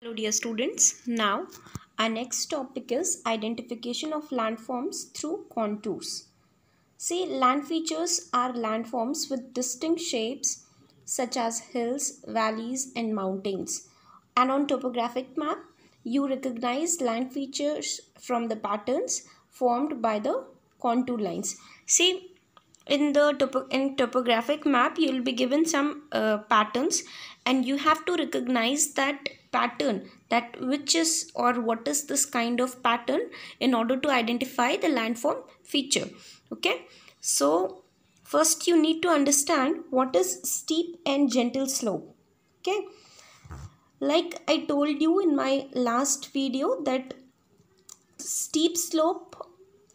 Hello dear students, now our next topic is identification of landforms through contours. See, land features are landforms with distinct shapes such as hills, valleys and mountains. And on topographic map, you recognize land features from the patterns formed by the contour lines. See, in the topographic map you will be given some patterns, and you have to recognize that pattern, that which is or what is this kind of pattern, in order to identify the landform feature. Okay, so first you need to understand what is steep and gentle slope. Okay, like I told you in my last video that steep slope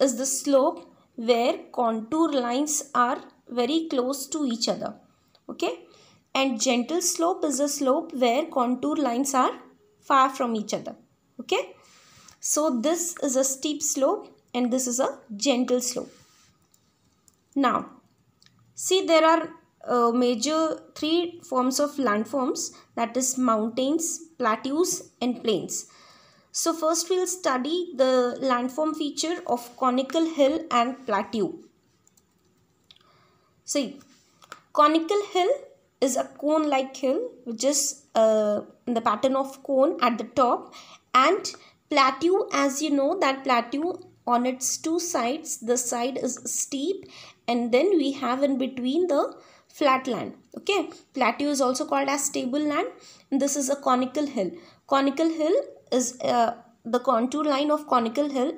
is the slope where contour lines are very close to each other. Okay, and gentle slope is a slope where contour lines are far from each other. Okay, so this is a steep slope and this is a gentle slope. Now see, there are major three forms of landforms, that is mountains, plateaus and plains. So first we'll study the landform feature of conical hill and plateau. See, conical hill is a cone-like hill which is in the pattern of cone at the top, and plateau, as you know, that plateau on its two sides, the side is steep and then we have in between the flat land. Okay, plateau is also called as stable land, and this is a conical hill. Conical hill is the contour line of conical hill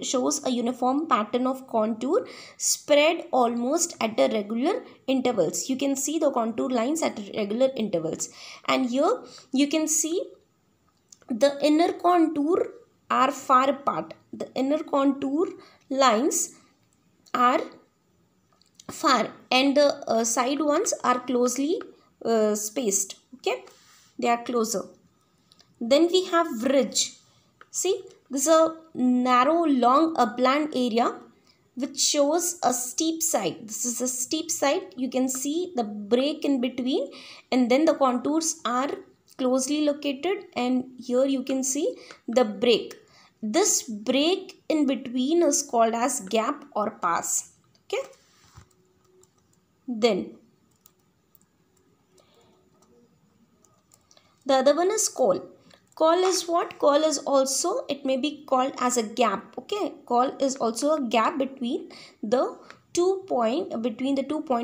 shows a uniform pattern of contour spread almost at the regular intervals. You can see the contour lines at regular intervals, and here you can see the inner contour are far apart. The inner contour lines are far and the side ones are closely spaced. Okay, they are closer. Then we have ridge. See, this is a narrow long upland area which shows a steep side. This is a steep side. You can see the break in between, and then the contours are closely located, and here you can see the break. This break in between is called as gap or pass. Okay, then the other one is col. Col is what? Col is also, it may be called as a gap. Okay, col is also a gap between the two point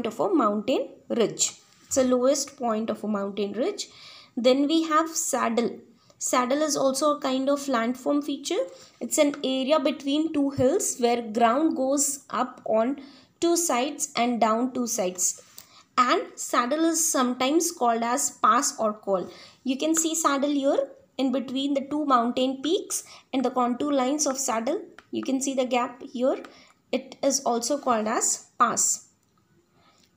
of a mountain ridge. It's the lowest point of a mountain ridge. Then we have saddle. Saddle is also a kind of landform feature. It's an area between two hills where ground goes up on two sides and down two sides. And saddle is sometimes called as pass or col. You can see saddle here in between the two mountain peaks and the contour lines of saddle. You can see the gap here. It is also called as pass.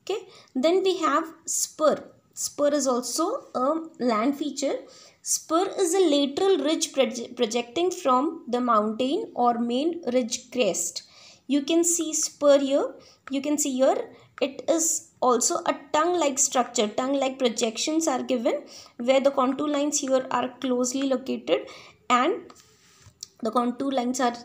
Okay, then we have spur. Spur is also a land feature. Spur is a lateral ridge projecting from the mountain or main ridge crest. You can see spur here. You can see here it is also a tongue-like structure. Tongue-like projections are given where the contour lines here are closely located and the contour lines are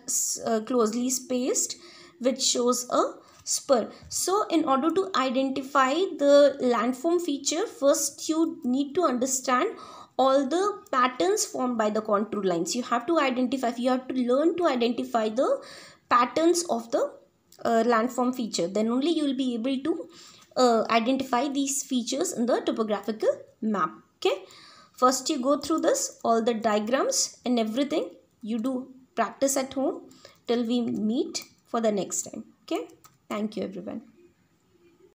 closely spaced, which shows a spur. So in order to identify the landform feature, first you need to understand all the patterns formed by the contour lines. You have to identify, you have to learn to identify the patterns of the landform feature. Then only you will be able to identify these features in the topographical map. Okay, first you go through this, all the diagrams and everything. You do practice at home till we meet for the next time. Okay, thank you everyone.